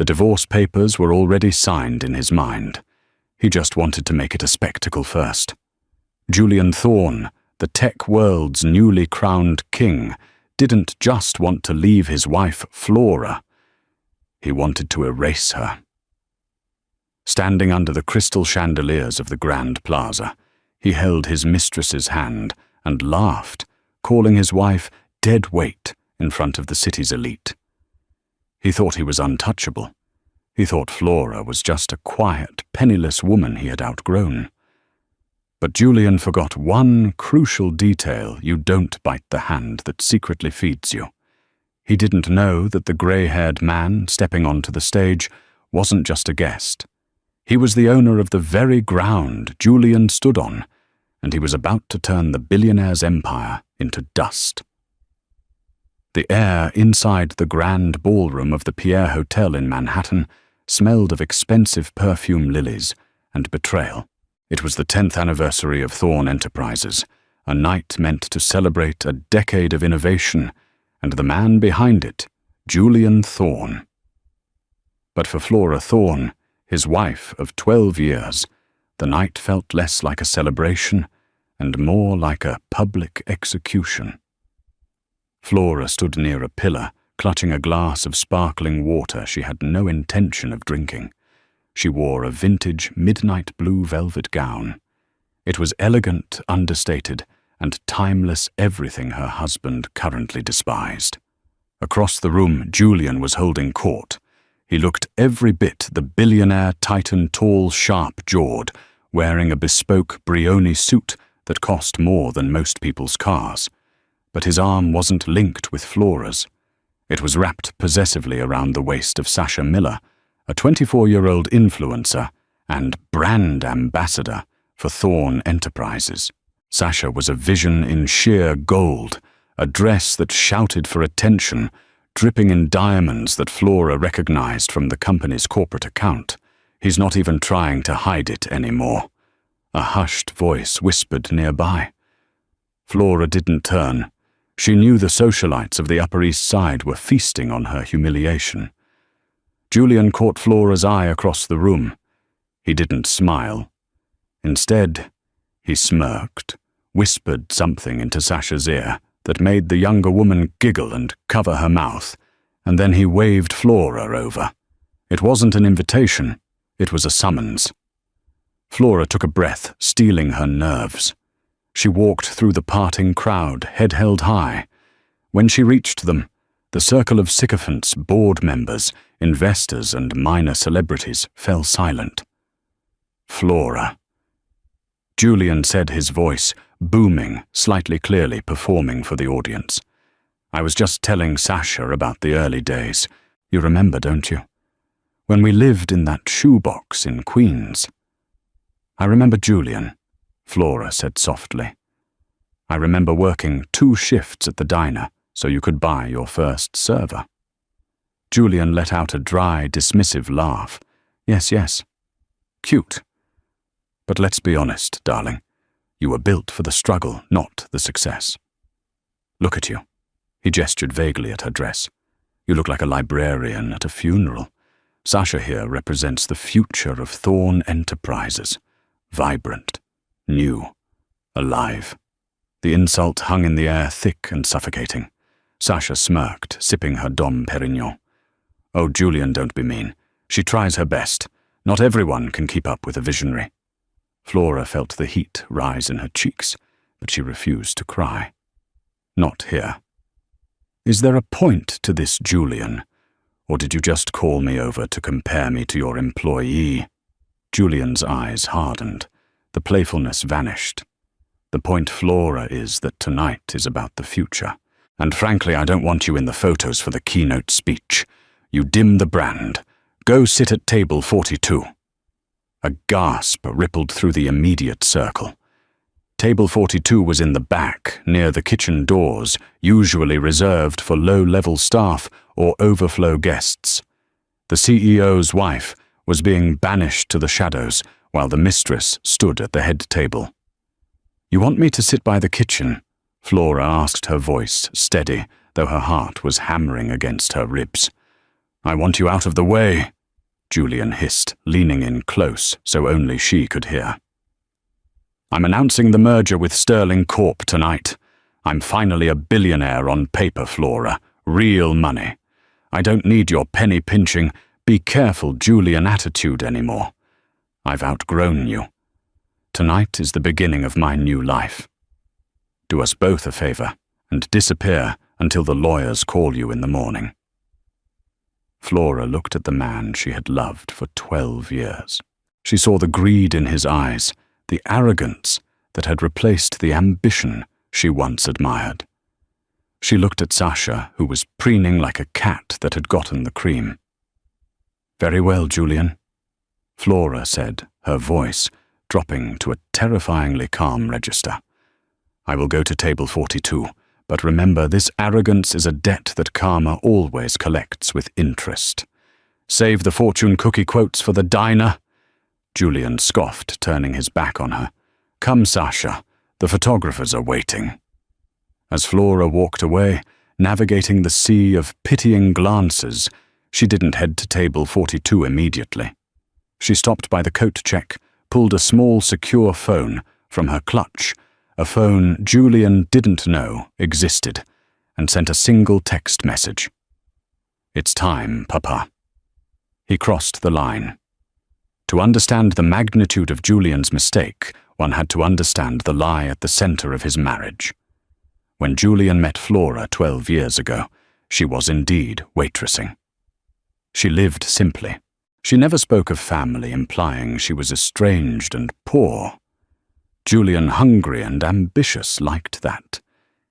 The divorce papers were already signed in his mind. He just wanted to make it a spectacle first. Julian Thorne, the tech world's newly crowned king, didn't just want to leave his wife Flora. He wanted to erase her. Standing under the crystal chandeliers of the Grand Plaza, he held his mistress's hand and laughed, calling his wife dead weight in front of the city's elite. He thought he was untouchable. He thought Flora was just a quiet, penniless woman he had outgrown. But Julian forgot one crucial detail: you don't bite the hand that secretly feeds you. He didn't know that the grey-haired man stepping onto the stage wasn't just a guest. He was the owner of the very ground Julian stood on, and he was about to turn the billionaire's empire into dust. The air inside the grand ballroom of the Pierre Hotel in Manhattan smelled of expensive perfume lilies and betrayal. It was the 10th anniversary of Thorne Enterprises, a night meant to celebrate a decade of innovation, and the man behind it, Julian Thorne. But for Flora Thorne, his wife of 12 years, the night felt less like a celebration and more like a public execution. Flora stood near a pillar, clutching a glass of sparkling water she had no intention of drinking. She wore a vintage midnight blue velvet gown. It was elegant, understated, and timeless everything her husband currently despised. Across the room, Julian was holding court. He looked every bit the billionaire titan, tall, sharp-jawed, wearing a bespoke Brioni suit that cost more than most people's cars. But his arm wasn't linked with Flora's. It was wrapped possessively around the waist of Sasha Miller, a 24-year-old influencer and brand ambassador for Thorne Enterprises. Sasha was a vision in sheer gold, a dress that shouted for attention, dripping in diamonds that Flora recognized from the company's corporate account. He's not even trying to hide it anymore. A hushed voice whispered nearby. Flora didn't turn. She knew the socialites of the Upper East Side were feasting on her humiliation. Julian caught Flora's eye across the room. He didn't smile. Instead, he smirked, whispered something into Sasha's ear that made the younger woman giggle and cover her mouth, and then he waved Flora over. It wasn't an invitation, it was a summons. Flora took a breath, steeling her nerves. She walked through the parting crowd, head held high. When she reached them, the circle of sycophants, board members, investors, and minor celebrities fell silent. Flora. Julian said, his voice booming, slightly clearly performing for the audience. I was just telling Sasha about the early days. You remember, don't you? When we lived in that shoebox in Queens. I remember, Julian, Flora said softly. I remember working 2 shifts at the diner so you could buy your first server. Julian let out a dry, dismissive laugh. Yes. Cute. But let's be honest, darling. You were built for the struggle, not the success. Look at you. He gestured vaguely at her dress. You look like a librarian at a funeral. Sasha here represents the future of Thorne Enterprises. Vibrant, new, alive. The insult hung in the air thick and suffocating. Sasha smirked, sipping her Dom Perignon. Oh, Julian, don't be mean. She tries her best. Not everyone can keep up with a visionary. Flora felt the heat rise in her cheeks, but she refused to cry. Not here. Is there a point to this, Julian? Or did you just call me over to compare me to your employee? Julian's eyes hardened. The playfulness vanished. The point, Flora, is that tonight is about the future. And frankly, I don't want you in the photos for the keynote speech. You dim the brand. Go sit at table 42. A gasp rippled through the immediate circle. Table 42 was in the back, near the kitchen doors, usually reserved for low-level staff or overflow guests. The CEO's wife was being banished to the shadows, while the mistress stood at the head table. You want me to sit by the kitchen? Flora asked, her voice steady, though her heart was hammering against her ribs. "I want you out of the way," Julian hissed, leaning in close so only she could hear. "I'm announcing the merger with Sterling Corp tonight. I'm finally a billionaire on paper, Flora. Real money. I don't need your penny-pinching, be careful Julian attitude anymore. I've outgrown you. Tonight is the beginning of my new life. Do us both a favor and disappear until the lawyers call you in the morning." Flora looked at the man she had loved for 12 years. She saw the greed in his eyes, the arrogance that had replaced the ambition she once admired. She looked at Sasha, who was preening like a cat that had gotten the cream. "Very well, Julian," Flora said, her voice dropping to a terrifyingly calm register. "I will go to table 42, but remember this arrogance is a debt that karma always collects with interest. Save the fortune cookie quotes for the diner." Julian scoffed, turning his back on her. "Come, Sasha, the photographers are waiting." As Flora walked away, navigating the sea of pitying glances, she didn't head to table 42 immediately. She stopped by the coat check, pulled a small secure phone from her clutch, a phone Julian didn't know existed, and sent a single text message. "It's time, Papa." He crossed the line. To understand the magnitude of Julian's mistake, one had to understand the lie at the center of his marriage. When Julian met Flora 12 years ago, she was indeed waitressing. She lived simply. She never spoke of family, implying she was estranged and poor. Julian, hungry and ambitious, liked that.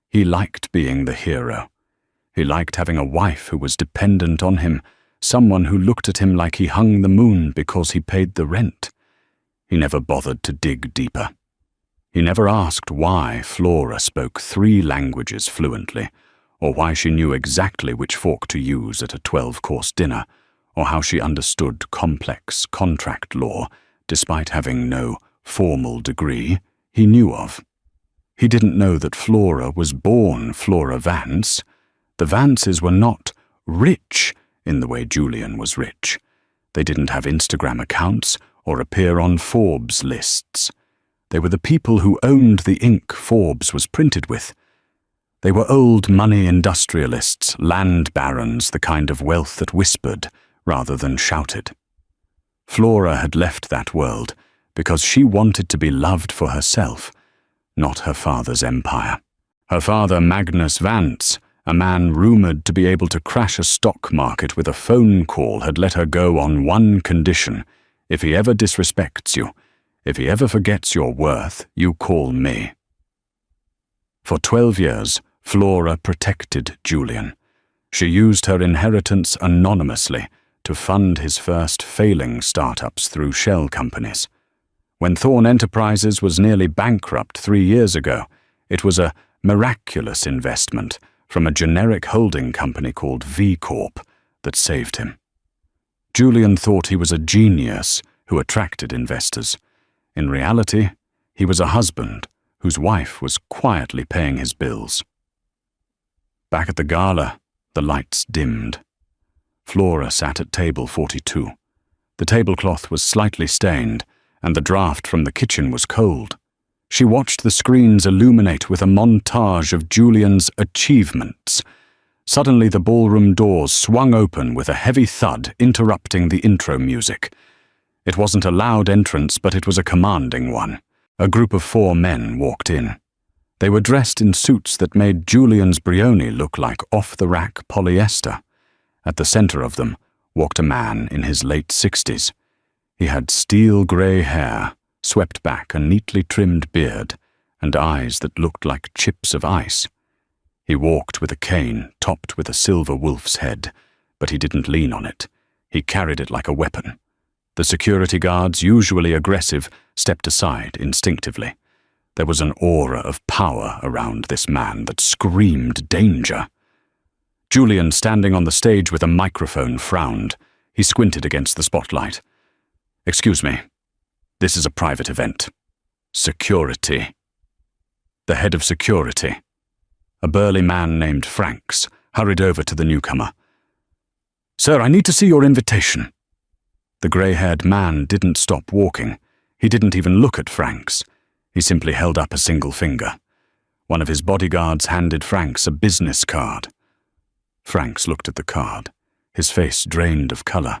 He liked being the hero. He liked having a wife who was dependent on him, someone who looked at him like he hung the moon because he paid the rent. He never bothered to dig deeper. He never asked why Flora spoke 3 languages fluently, or why she knew exactly which fork to use at a 12-course dinner, or how she understood complex contract law despite having no formal degree he knew of. He didn't know that Flora was born Flora Vance. The Vances were not rich in the way Julian was rich. They didn't have Instagram accounts or appear on Forbes lists. They were the people who owned the ink Forbes was printed with. They were old money industrialists, land barons, the kind of wealth that whispered rather than shouted. Flora had left that world because she wanted to be loved for herself, not her father's empire. Her father, Magnus Vance, a man rumored to be able to crash a stock market with a phone call, had let her go on one condition: if he ever disrespects you, if he ever forgets your worth, you call me. For 12 years, Flora protected Julian. She used her inheritance anonymously to fund his first failing startups through shell companies. When Thorn Enterprises was nearly bankrupt 3 years ago, it was a miraculous investment from a generic holding company called V Corp that saved him. Julian thought he was a genius who attracted investors. In reality, he was a husband whose wife was quietly paying his bills. Back at the gala, the lights dimmed. Flora sat at table 42. The tablecloth was slightly stained, and the draft from the kitchen was cold. She watched the screens illuminate with a montage of Julian's achievements. Suddenly the ballroom doors swung open with a heavy thud, interrupting the intro music. It wasn't a loud entrance, but it was a commanding one. A group of 4 men walked in. They were dressed in suits that made Julian's Brioni look like off-the-rack polyester. At the center of them walked a man in his late 60s. He had steel-grey hair, swept back, a neatly trimmed beard, and eyes that looked like chips of ice. He walked with a cane topped with a silver wolf's head, but he didn't lean on it. He carried it like a weapon. The security guards, usually aggressive, stepped aside instinctively. There was an aura of power around this man that screamed danger. Julian, standing on the stage with a microphone, frowned. He squinted against the spotlight. "Excuse me. This is a private event. Security." The head of security, a burly man named Franks, hurried over to the newcomer. Sir, I need to see your invitation. The grey-haired man didn't stop walking. He didn't even look at Franks. He simply held up a single finger. One of his bodyguards handed Franks a business card. Franks looked at the card, his face drained of colour.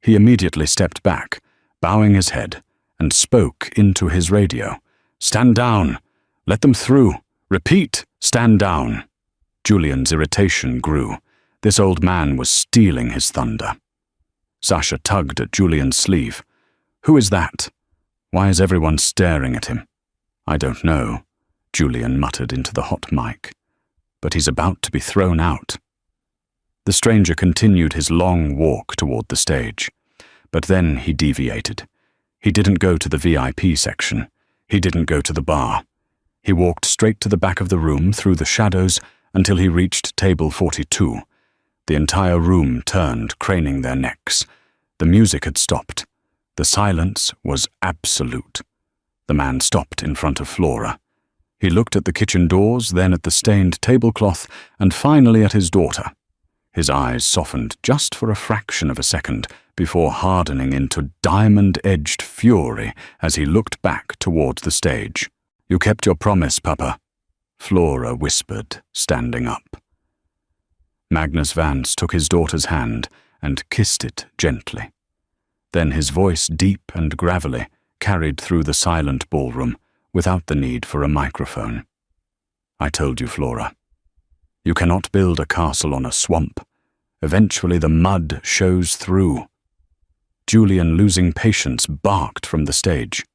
He immediately stepped back, bowing his head, and spoke into his radio. "Stand down! Let them through! Repeat, stand down!" Julian's irritation grew. This old man was stealing his thunder. Sasha tugged at Julian's sleeve. "Who is that? Why is everyone staring at him?" "I don't know," Julian muttered into the hot mic. "But he's about to be thrown out." The stranger continued his long walk toward the stage. But then he deviated. He didn't go to the VIP section. He didn't go to the bar. He walked straight to the back of the room through the shadows until he reached table 42. The entire room turned, craning their necks. The music had stopped. The silence was absolute. The man stopped in front of Flora. He looked at the kitchen doors, then at the stained tablecloth, and finally at his daughter. His eyes softened just for a fraction of a second before hardening into diamond-edged fury as he looked back towards the stage. "You kept your promise, Papa," Flora whispered, standing up. Magnus Vance took his daughter's hand and kissed it gently. Then his voice, deep and gravelly, carried through the silent ballroom without the need for a microphone. "I told you, Flora. You cannot build a castle on a swamp. Eventually the mud shows through." Julian, losing patience, barked from the stage.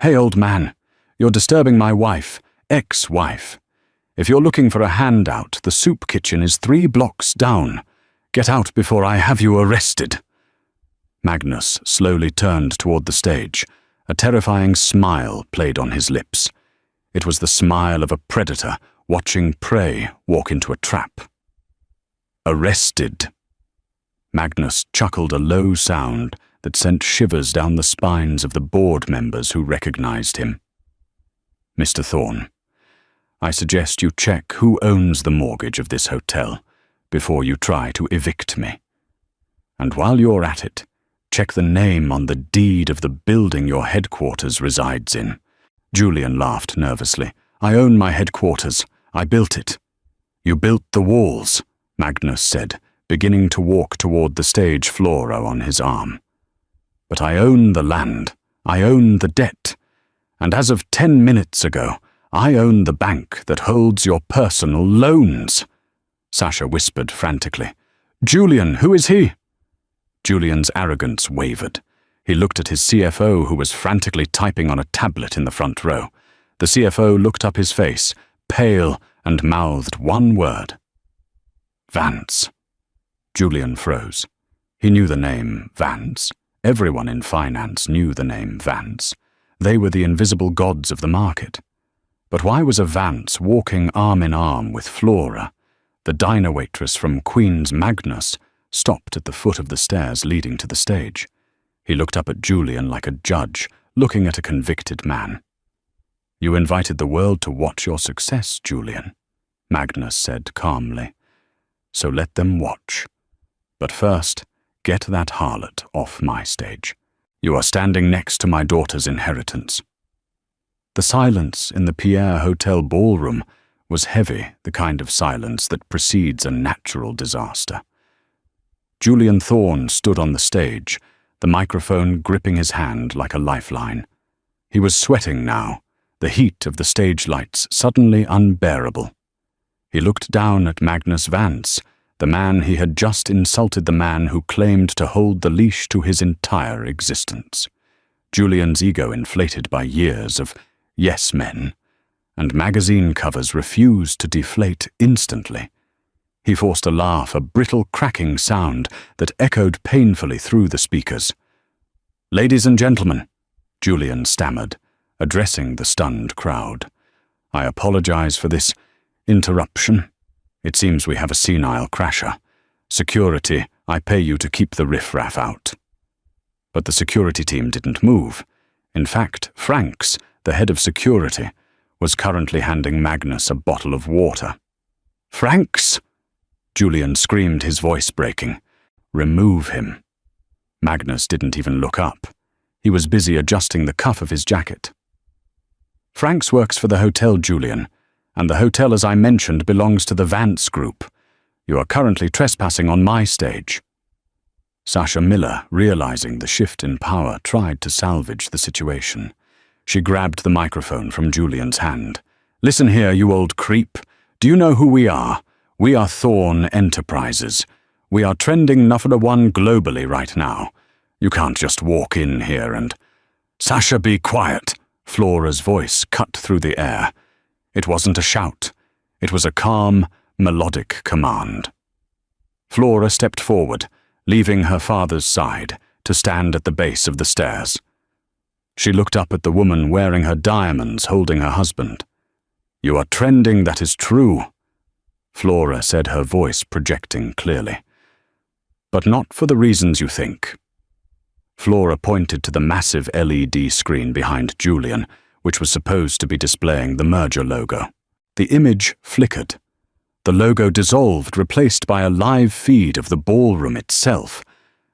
"Hey, old man, you're disturbing my wife, ex-wife. If you're looking for a handout, the soup kitchen is 3 blocks down. Get out before I have you arrested." Magnus slowly turned toward the stage. A terrifying smile played on his lips. It was the smile of a predator watching prey walk into a trap. "Arrested." Magnus chuckled a low sound that sent shivers down the spines of the board members who recognized him. "Mr. Thorne, I suggest you check who owns the mortgage of this hotel before you try to evict me. And while you're at it, check the name on the deed of the building your headquarters resides in." Julian laughed nervously. "I own my headquarters. I built it." "You built the walls," Magnus said, beginning to walk toward the stage, Flora on his arm. "But I own the land. I own the debt. And as of 10 minutes ago, I own the bank that holds your personal loans." Sasha whispered frantically. "Julian, who is he?" Julian's arrogance wavered. He looked at his CFO, who was frantically typing on a tablet in the front row. The CFO looked up his face, pale, and mouthed one word. "Vance." Julian froze. He knew the name Vance. Everyone in finance knew the name Vance. They were the invisible gods of the market. But why was a Vance walking arm in arm with Flora? The diner waitress from Queen's Magnus stopped at the foot of the stairs leading to the stage. He looked up at Julian like a judge looking at a convicted man. "You invited the world to watch your success, Julian," Magnus said calmly. "So let them watch. But first, get that harlot off my stage. You are standing next to my daughter's inheritance." The silence in the Pierre Hotel ballroom was heavy, the kind of silence that precedes a natural disaster. Julian Thorne stood on the stage, the microphone gripping his hand like a lifeline. He was sweating now, the heat of the stage lights suddenly unbearable. He looked down at Magnus Vance, the man he had just insulted, the man who claimed to hold the leash to his entire existence. Julian's ego inflated by years of yes men, and magazine covers refused to deflate instantly. He forced a laugh, a brittle cracking sound that echoed painfully through the speakers. "Ladies and gentlemen," Julian stammered, addressing the stunned crowd, "I apologize for this interruption. It seems we have a senile crasher. Security, I pay you to keep the riffraff out." But the security team didn't move. In fact, Franks, the head of security, was currently handing Magnus a bottle of water. "Franks!" Julian screamed, his voice breaking. Remove him. Magnus didn't even look up. He was busy adjusting the cuff of his jacket. Franks works for the hotel, Julian, and the hotel, as I mentioned, belongs to the Vance Group. You are currently trespassing on my stage. Sasha Miller, realizing the shift in power, tried to salvage the situation. She grabbed the microphone from Julian's hand. Listen here, you old creep. Do you know who we are? We are Thorn Enterprises. We are trending #1 globally right now. You can't just walk in here and... Sasha, be quiet. Flora's voice cut through the air. It wasn't a shout. It was a calm, melodic command. Flora stepped forward, leaving her father's side, to stand at the base of the stairs. She looked up at the woman wearing her diamonds holding her husband. You are trending, that is true, Flora said, her voice projecting clearly. But not for the reasons you think. Flora pointed to the massive LED screen behind Julian, which was supposed to be displaying the merger logo. The image flickered. The logo dissolved, replaced by a live feed of the ballroom itself.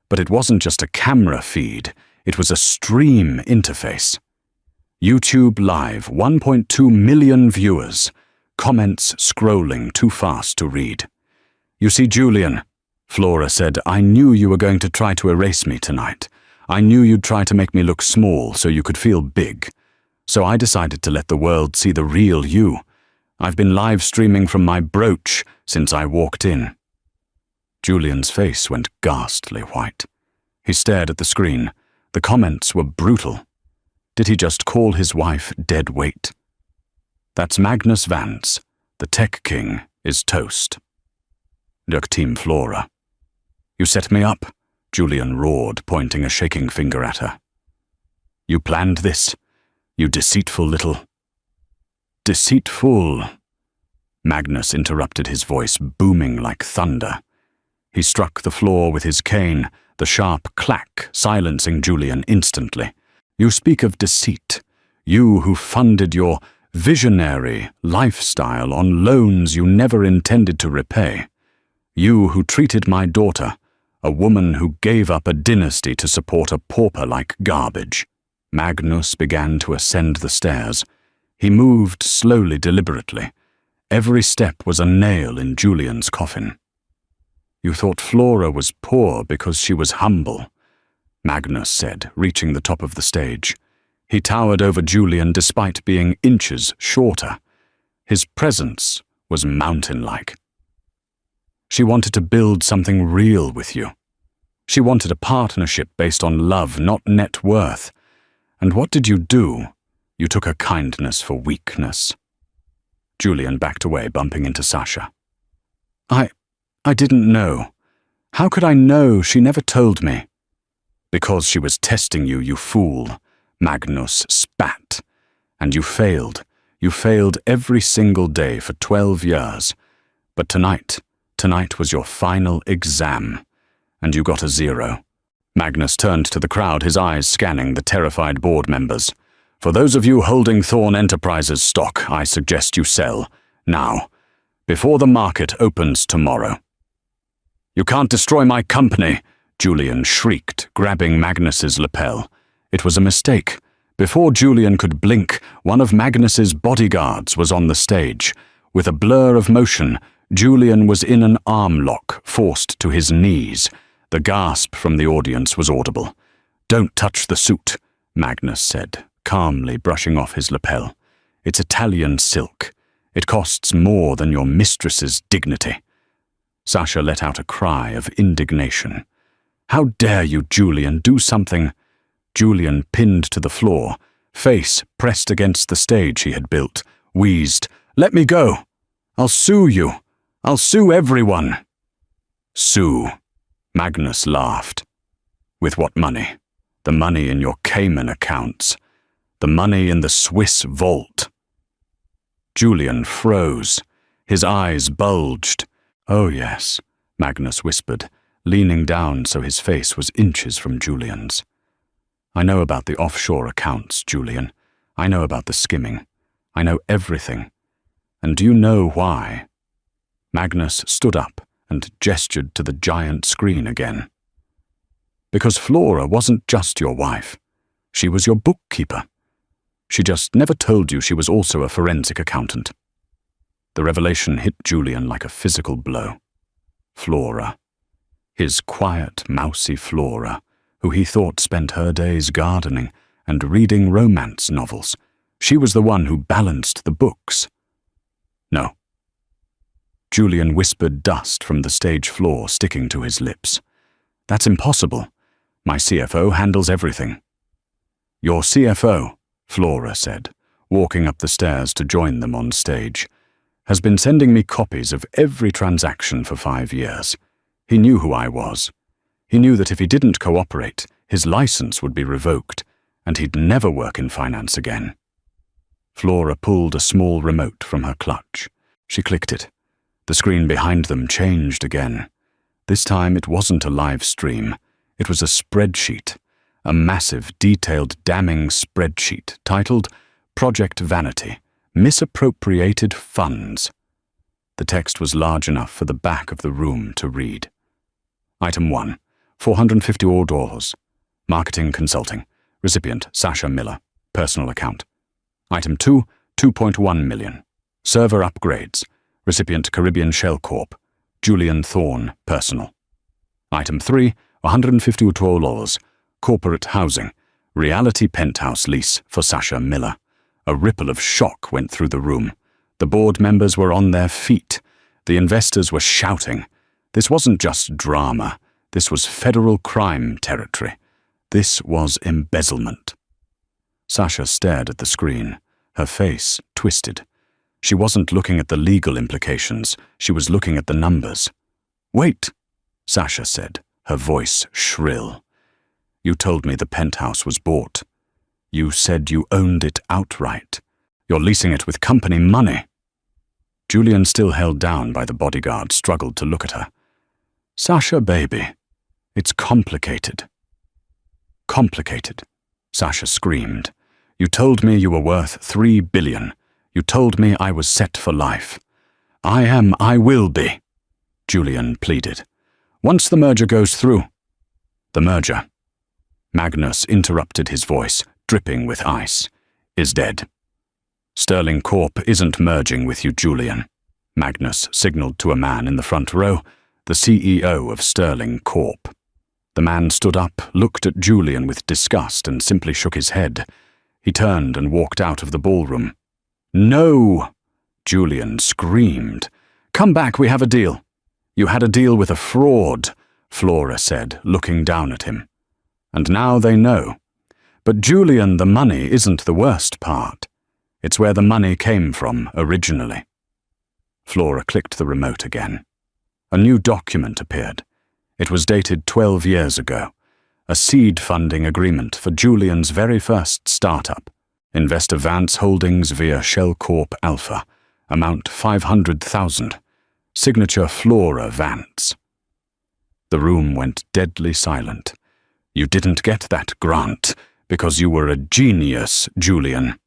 But it wasn't just a camera feed, it was a stream interface. YouTube Live, 1.2 million viewers. Comments scrolling too fast to read. You see, Julian, Flora said, I knew you were going to try to erase me tonight. I knew you'd try to make me look small so you could feel big. So I decided to let the world see the real you. I've been live streaming from my brooch since I walked in. Julian's face went ghastly white. He stared at the screen. The comments were brutal. Did he just call his wife dead weight? That's Magnus Vance. The tech king is toast. Look, Team Flora. You set me up, Julian roared, pointing a shaking finger at her. You planned this, you deceitful little... Deceitful... Magnus interrupted, his voice booming like thunder. He struck the floor with his cane, the sharp clack silencing Julian instantly. You speak of deceit, you who funded your visionary lifestyle on loans you never intended to repay. You who treated my daughter, a woman who gave up a dynasty to support a pauper like garbage. Magnus began to ascend the stairs. He moved slowly, deliberately. Every step was a nail in Julian's coffin. You thought Flora was poor because she was humble, Magnus said, reaching the top of the stage. He towered over Julian despite being inches shorter. His presence was mountain-like. She wanted to build something real with you. She wanted a partnership based on love, not net worth. And what did you do? You took her kindness for weakness. Julian backed away, bumping into Sasha. I didn't know. How could I know? She never told me. Because she was testing you, you fool, Magnus spat. And you failed. You failed every single day for 12 years. But tonight was your final exam. And you got a 0. Magnus turned to the crowd, his eyes scanning the terrified board members. For those of you holding Thorn Enterprises stock, I suggest you sell. Now. Before the market opens tomorrow. You can't destroy my company, Julian shrieked, grabbing Magnus's lapel. It was a mistake. Before Julian could blink, one of Magnus's bodyguards was on the stage. With a blur of motion, Julian was in an arm lock, forced to his knees. The gasp from the audience was audible. Don't touch the suit, Magnus said, calmly brushing off his lapel. It's Italian silk. It costs more than your mistress's dignity. Sasha let out a cry of indignation. How dare you, Julian, do something? Julian, pinned to the floor, face pressed against the stage he had built, wheezed, Let me go! I'll sue you! I'll sue everyone! Sue, Magnus laughed. With what money? The money in your Cayman accounts. The money in the Swiss vault. Julian froze. His eyes bulged. Oh yes, Magnus whispered, leaning down so his face was inches from Julian's. I know about the offshore accounts, Julian. I know about the skimming. I know everything. And do you know why? Magnus stood up and gestured to the giant screen again. Because Flora wasn't just your wife. She was your bookkeeper. She just never told you she was also a forensic accountant. The revelation hit Julian like a physical blow. Flora. His quiet, mousy Flora, who he thought spent her days gardening and reading romance novels. She was the one who balanced the books. No. Julian whispered dust from the stage floor sticking to his lips. That's impossible. My CFO handles everything. Your CFO, Flora said, walking up the stairs to join them on stage, has been sending me copies of every transaction for 5 years. He knew who I was. He knew that if he didn't cooperate, his license would be revoked, and he'd never work in finance again. Flora pulled a small remote from her clutch. She clicked it. The screen behind them changed again. This time it wasn't a live stream. It was a spreadsheet, a massive, detailed, damning spreadsheet titled Project Vanity, Misappropriated Funds. The text was large enough for the back of the room to read. Item 1, $450. Marketing consulting. Recipient, Sasha Miller. Personal account. Item 2, $2.1 million. Server upgrades. Recipient, Caribbean Shell Corp. Julian Thorne, personal. Item 3, $150. Corporate housing. Reality penthouse lease for Sasha Miller. A ripple of shock went through the room. The board members were on their feet. The investors were shouting. This wasn't just drama. This was federal crime territory. This was embezzlement. Sasha stared at the screen, her face twisted. She wasn't looking at the legal implications. She was looking at the numbers. Wait, Sasha said, her voice shrill. You told me the penthouse was bought. You said you owned it outright. You're leasing it with company money. Julian, still held down by the bodyguard, struggled to look at her. Sasha, baby, it's complicated. Complicated, Sasha screamed. You told me you were worth $3 billion. You told me I was set for life. I will be, Julian pleaded. Once the merger goes through. The merger, Magnus interrupted his voice, dripping with ice, is dead. Sterling Corp isn't merging with you, Julian, Magnus signaled to a man in the front row, the CEO of Sterling Corp. The man stood up, looked at Julian with disgust and simply shook his head. He turned and walked out of the ballroom. No! Julian screamed. Come back, we have a deal. You had a deal with a fraud, Flora said, looking down at him. And now they know. But Julian, the money isn't the worst part. It's where the money came from originally. Flora clicked the remote again. A new document appeared. It was dated 12 years ago. A seed funding agreement for Julian's very first startup. Investor Vance Holdings via Shell Corp Alpha. Amount $500,000. Signature Flora Vance. The room went deadly silent. You didn't get that grant because you were a genius, Julian.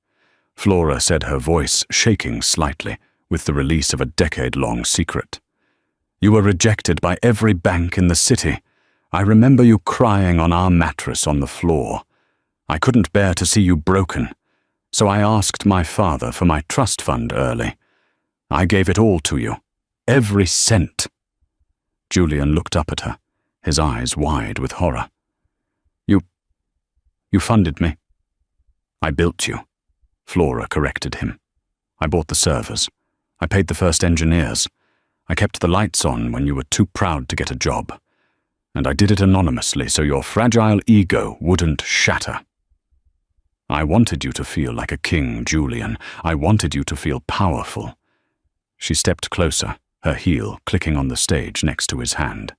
Flora said, her voice shaking slightly with the release of a decade-long secret. You were rejected by every bank in the city. I remember you crying on our mattress on the floor. I couldn't bear to see you broken, so I asked my father for my trust fund early. I gave it all to you, every cent. Julian looked up at her, his eyes wide with horror. You funded me. I built you, Flora corrected him. I bought the servers. I paid the first engineers. I kept the lights on when you were too proud to get a job. And I did it anonymously so your fragile ego wouldn't shatter. I wanted you to feel like a king, Julian. I wanted you to feel powerful. She stepped closer, her heel clicking on the stage next to his hand.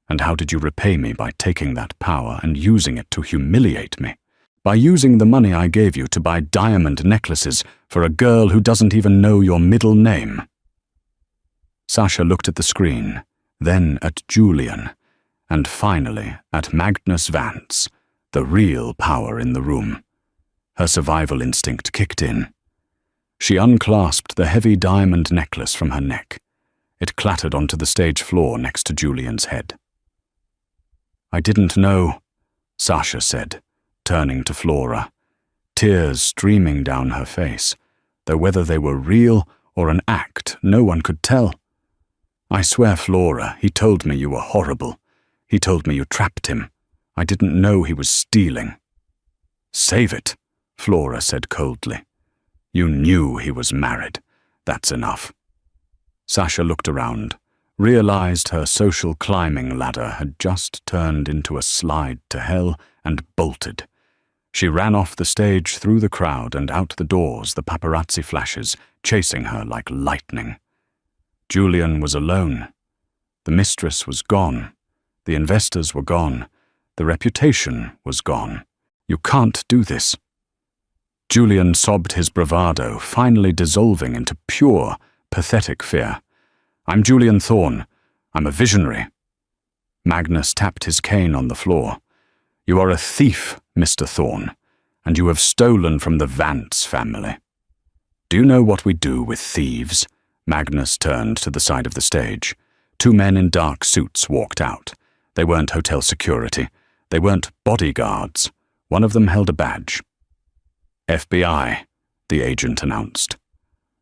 And how did you repay me by taking that power and using it to humiliate me? By using the money I gave you to buy diamond necklaces for a girl who doesn't even know your middle name. Sasha looked at the screen, then at Julian, and finally at Magnus Vance, the real power in the room. Her survival instinct kicked in. She unclasped the heavy diamond necklace from her neck. It clattered onto the stage floor next to Julian's head. I didn't know, Sasha said, turning to Flora, tears streaming down her face, though whether they were real or an act, no one could tell. I swear, Flora, he told me you were horrible. He told me you trapped him. I didn't know he was stealing. Save it, Flora said coldly. You knew he was married. That's enough. Sasha looked around, realized her social climbing ladder had just turned into a slide to hell, and bolted. She ran off the stage through the crowd and out the doors, the paparazzi flashes chasing her like lightning. Julian was alone. The mistress was gone. The investors were gone. The reputation was gone. You can't do this. Julian sobbed his bravado, finally dissolving into pure, pathetic fear. I'm Julian Thorne. I'm a visionary. Magnus tapped his cane on the floor. You are a thief, Mr. Thorne, and you have stolen from the Vance family. Do you know what we do with thieves? Magnus turned to the side of the stage. Two men in dark suits walked out. They weren't hotel security. They weren't bodyguards. One of them held a badge. FBI, the agent announced.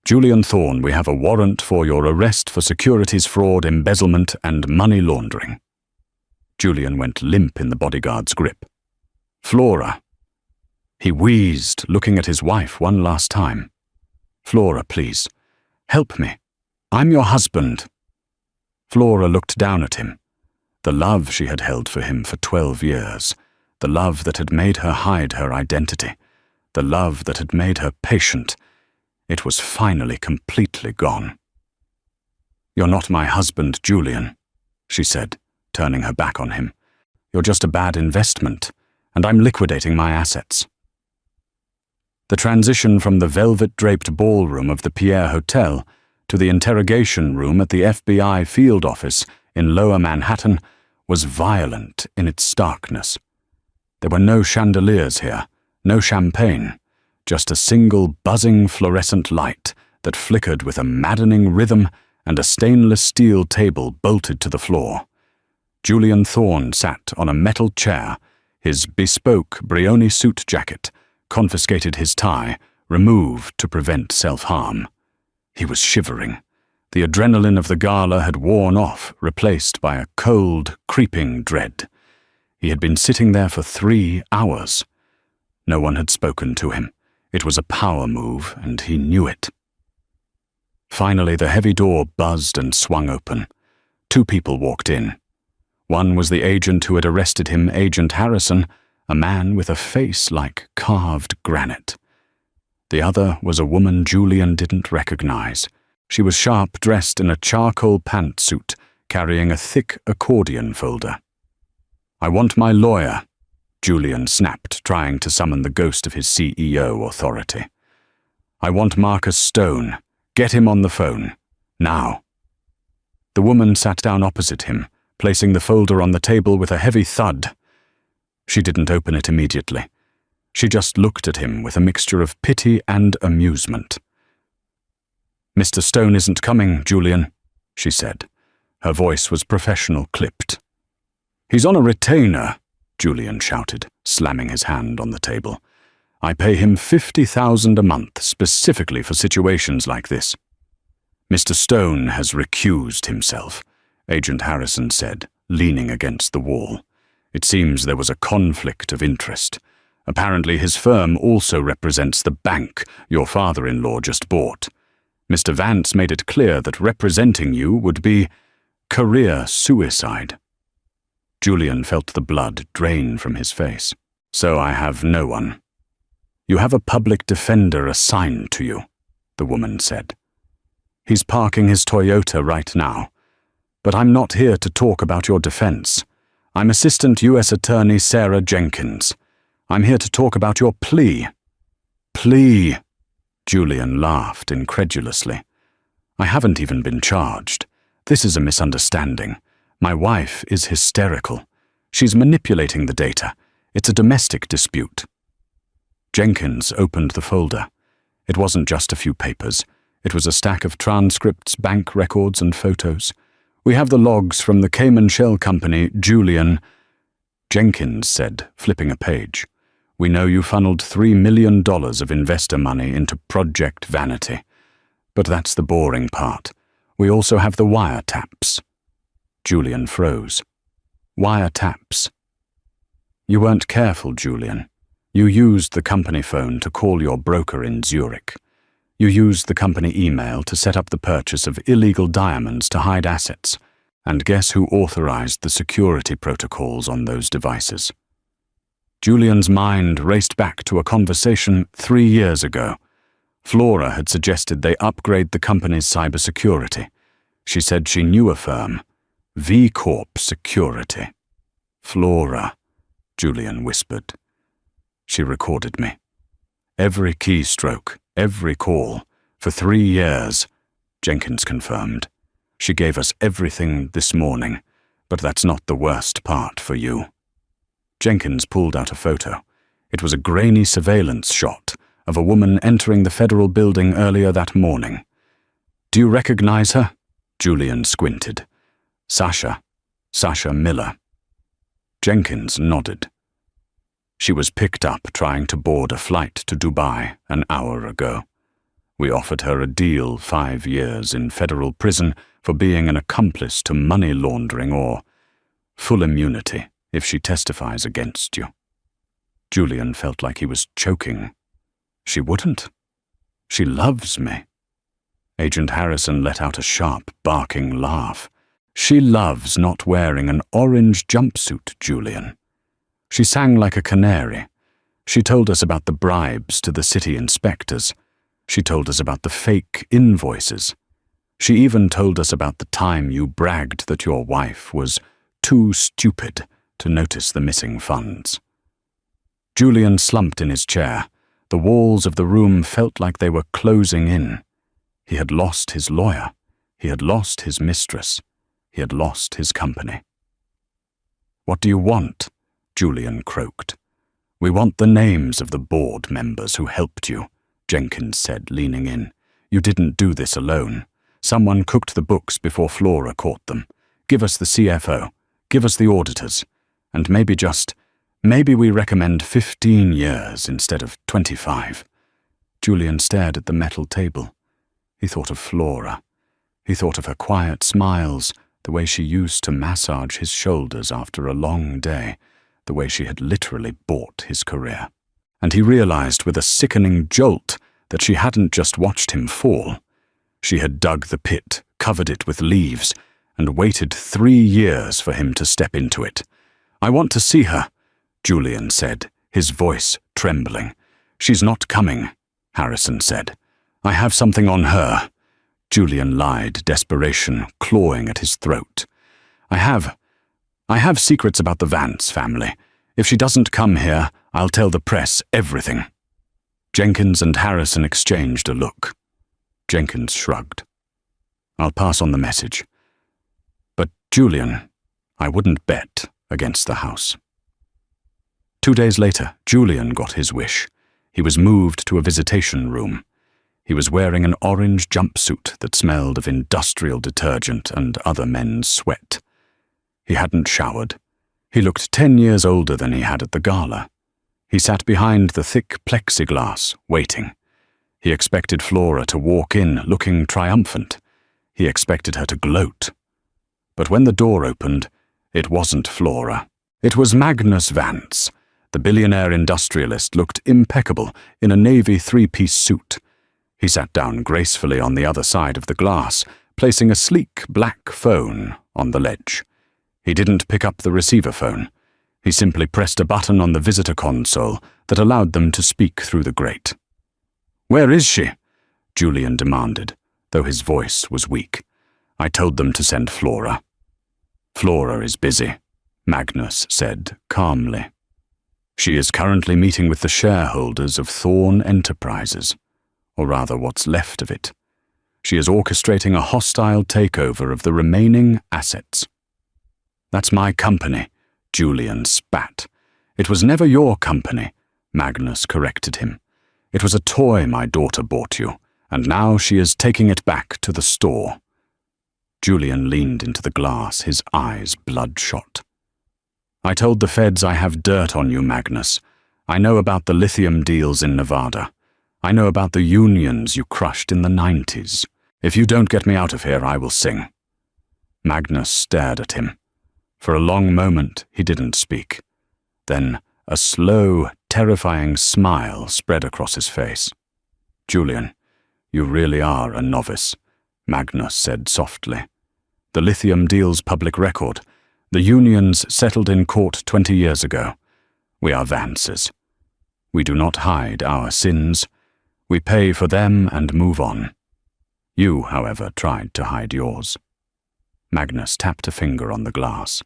Julian Thorne, we have a warrant for your arrest for securities fraud, embezzlement, and money laundering. Julian went limp in the bodyguard's grip. Flora. He wheezed, looking at his wife one last time. Flora, please. Help me. I'm your husband. Flora looked down at him. The love she had held for him for 12 years. The love that had made her hide her identity. The love that had made her patient. It was finally completely gone. You're not my husband, Julian, she said, turning her back on him. You're just a bad investment, and I'm liquidating my assets. The transition from the velvet-draped ballroom of the Pierre Hotel to the interrogation room at the FBI field office in Lower Manhattan was violent in its starkness. There were no chandeliers here, no champagne, just a single buzzing fluorescent light that flickered with a maddening rhythm and a stainless steel table bolted to the floor. Julian Thorne sat on a metal chair, his bespoke Brioni suit jacket, confiscated his tie, removed to prevent self-harm. He was shivering. The adrenaline of the gala had worn off, replaced by a cold, creeping dread. He had been sitting there for 3 hours. No one had spoken to him. It was a power move, and he knew it. Finally, the heavy door buzzed and swung open. 2 people walked in. One was the agent who had arrested him, Agent Harrison, a man with a face like carved granite. The other was a woman Julian didn't recognize. She was sharp-dressed in a charcoal pantsuit, carrying a thick accordion folder. I want my lawyer, Julian snapped, trying to summon the ghost of his CEO authority. I want Marcus Stone. Get him on the phone. Now. The woman sat down opposite him, placing the folder on the table with a heavy thud. She didn't open it immediately. She just looked at him with a mixture of pity and amusement. Mr. Stone isn't coming, Julian, she said. Her voice was professional, clipped. He's on a retainer, Julian shouted, slamming his hand on the table. I pay him $50,000 a month specifically for situations like this. Mr. Stone has recused himself, Agent Harrison said, leaning against the wall. It seems there was a conflict of interest. Apparently his firm also represents the bank your father-in-law just bought. Mr. Vance made it clear that representing you would be career suicide. Julian felt the blood drain from his face. So I have no one. You have a public defender assigned to you, the woman said. He's parking his Toyota right now. But I'm not here to talk about your defense. I'm Assistant U.S. Attorney Sarah Jenkins. I'm here to talk about your plea. Plea? Julian laughed incredulously. I haven't even been charged. This is a misunderstanding. My wife is hysterical. She's manipulating the data. It's a domestic dispute. Jenkins opened the folder. It wasn't just a few papers. It was a stack of transcripts, bank records, and photos. We have the logs from the Cayman Shell Company, Julian. Jenkins said, flipping a page. We know you funneled $3 million of investor money into Project Vanity. But that's the boring part. We also have the wiretaps. Julian froze. Wiretaps. You weren't careful, Julian. You used the company phone to call your broker in Zurich. You used the company email to set up the purchase of illegal diamonds to hide assets. And guess who authorized the security protocols on those devices? Julian's mind raced back to a conversation 3 years ago. Flora had suggested they upgrade the company's cybersecurity. She said she knew a firm, V Corp Security. Flora, Julian whispered. She recorded me. Every keystroke, every call, for 3 years, Jenkins confirmed. She gave us everything this morning, but that's not the worst part for you. Jenkins pulled out a photo. It was a grainy surveillance shot of a woman entering the federal building earlier that morning. Do you recognize her? Julian squinted. Sasha Miller. Jenkins nodded. She was picked up trying to board a flight to Dubai an hour ago. We offered her a deal 5 years in federal prison for being an accomplice to money laundering or full immunity if she testifies against you. Julian felt like he was choking. She wouldn't. She loves me. Agent Harrison let out a sharp, barking laugh. She loves not wearing an orange jumpsuit, Julian. She sang like a canary. She told us about the bribes to the city inspectors. She told us about the fake invoices. She even told us about the time you bragged that your wife was too stupid to notice the missing funds. Julian slumped in his chair. The walls of the room felt like they were closing in. He had lost his lawyer. He had lost his mistress. He had lost his company. What do you want? Julian croaked. We want the names of the board members who helped you, Jenkins said, leaning in. You didn't do this alone. Someone cooked the books before Flora caught them. Give us the CFO. Give us the auditors. And maybe we recommend 15 years instead of 25. Julian stared at the metal table. He thought of Flora. He thought of her quiet smiles, the way she used to massage his shoulders after a long day, the way she had literally bought his career. And he realized with a sickening jolt that she hadn't just watched him fall. She had dug the pit, covered it with leaves, and waited 3 years for him to step into it. I want to see her, Julian said, his voice trembling. She's not coming, Harrison said. I have something on her. Julian lied, desperation clawing at his throat. I have secrets about the Vance family. If she doesn't come here, I'll tell the press everything. Jenkins and Harrison exchanged a look. Jenkins shrugged. I'll pass on the message. But, Julian, I wouldn't bet against the house. 2 days later, Julian got his wish. He was moved to a visitation room. He was wearing an orange jumpsuit that smelled of industrial detergent and other men's sweat. He hadn't showered. He looked 10 years older than he had at the gala. He sat behind the thick plexiglass, waiting. He expected Flora to walk in looking triumphant. He expected her to gloat. But when the door opened, it wasn't Flora. It was Magnus Vance. The billionaire industrialist looked impeccable in a navy 3-piece suit. He sat down gracefully on the other side of the glass, placing a sleek black phone on the ledge. He didn't pick up the receiver phone. He simply pressed a button on the visitor console that allowed them to speak through the grate. Where is she? Julian demanded, though his voice was weak. I told them to send Flora. Flora is busy, Magnus said calmly. She is currently meeting with the shareholders of Thorn Enterprises, or rather what's left of it. She is orchestrating a hostile takeover of the remaining assets. That's my company, Julian spat. It was never your company, Magnus corrected him. It was a toy my daughter bought you, and now she is taking it back to the store. Julian leaned into the glass, his eyes bloodshot. I told the feds I have dirt on you, Magnus. I know about the lithium deals in Nevada. I know about the unions you crushed in the 90s. If you don't get me out of here, I will sing." Magnus stared at him. For a long moment, he didn't speak. Then a slow, terrifying smile spread across his face. "Julian, you really are a novice," Magnus said softly. "The lithium deal's public record. The unions settled in court 20 years ago. We are Vances. We do not hide our sins. We pay for them and move on. You, however, tried to hide yours." Magnus tapped a finger on the glass.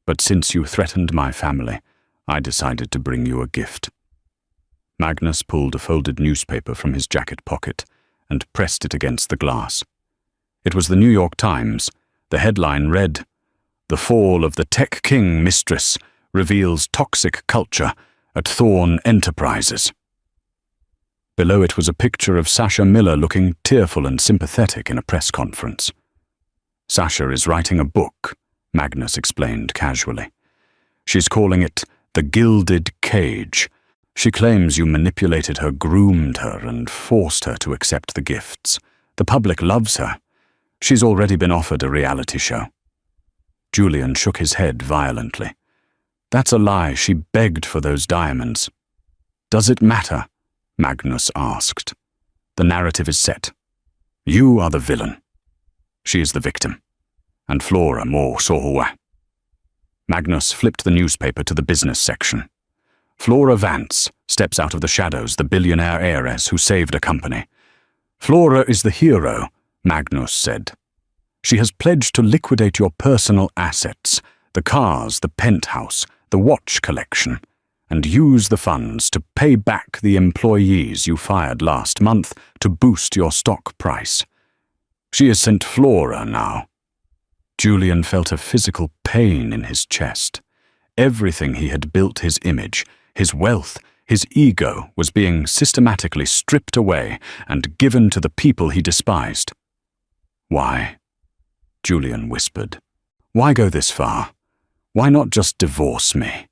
"But since you threatened my family, I decided to bring you a gift." Magnus pulled a folded newspaper from his jacket pocket and pressed it against the glass. It was the New York Times. The headline read, "The Fall of the Tech King Mistress Reveals Toxic Culture at Thorn Enterprises." Below it was a picture of Sasha Miller looking tearful and sympathetic in a press conference. "Sasha is writing a book," Magnus explained casually. "She's calling it The Gilded Cage. She claims you manipulated her, groomed her, and forced her to accept the gifts. The public loves her. She's already been offered a reality show." Julian shook his head violently. "That's a lie. She begged for those diamonds." "Does it matter?" Magnus asked. "The narrative is set. You are the villain. She is the victim. And Flora more sohua." Magnus flipped the newspaper to the business section. "Flora Vance steps out of the shadows, the billionaire heiress who saved a company. Flora is the hero," Magnus said. "She has pledged to liquidate your personal assets, the cars, the penthouse, the watch collection, and use the funds to pay back the employees you fired last month to boost your stock price. She is St. Flora now." Julian felt a physical pain in his chest. Everything he had built his image, his wealth, his ego was being systematically stripped away and given to the people he despised. "Why?" Julian whispered. "Why go this far? Why not just divorce me?"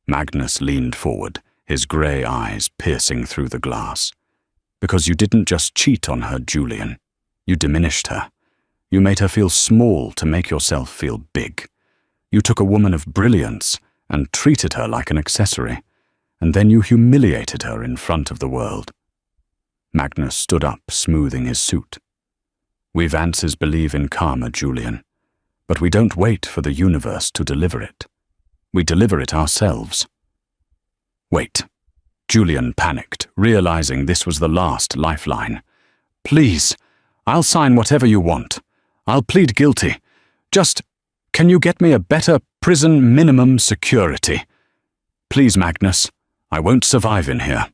Magnus leaned forward, his grey eyes piercing through the glass. "Because you didn't just cheat on her, Julian. You diminished her. You made her feel small to make yourself feel big. You took a woman of brilliance and treated her like an accessory, and then you humiliated her in front of the world." Magnus stood up, smoothing his suit. "We Vances believe in karma, Julian, but we don't wait for the universe to deliver it. We deliver it ourselves." "Wait." Julian panicked, realizing this was the last lifeline. "Please, I'll sign whatever you want. I'll plead guilty. Just, can you get me a better prison minimum security? Please, Magnus, I won't survive in here."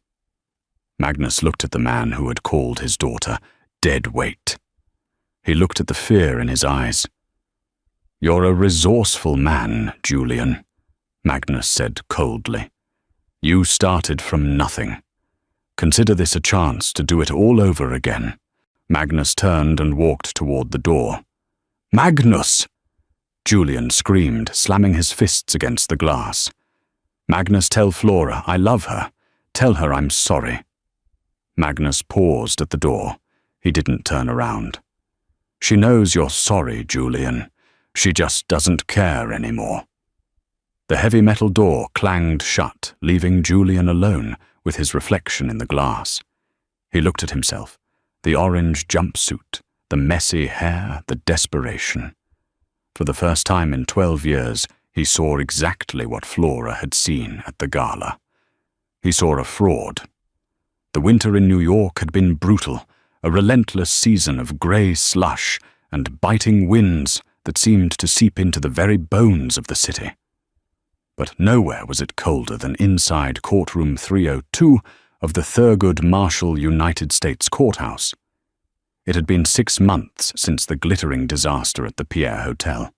Magnus looked at the man who had called his daughter dead weight. He looked at the fear in his eyes. "You're a resourceful man, Julian," Magnus said coldly. "You started from nothing. Consider this a chance to do it all over again." Magnus turned and walked toward the door. "Magnus!" Julian screamed, slamming his fists against the glass. "Magnus, tell Flora I love her. Tell her I'm sorry." Magnus paused at the door. He didn't turn around. "She knows you're sorry, Julian. She just doesn't care anymore." The heavy metal door clanged shut, leaving Julian alone with his reflection in the glass. He looked at himself. The orange jumpsuit, the messy hair, the desperation. For the first time in 12 years, he saw exactly what Flora had seen at the gala. He saw a fraud. The winter in New York had been brutal, a relentless season of grey slush and biting winds that seemed to seep into the very bones of the city. But nowhere was it colder than inside courtroom 302 of the Thurgood Marshall United States Courthouse. It had been 6 months since the glittering disaster at the Pierre Hotel.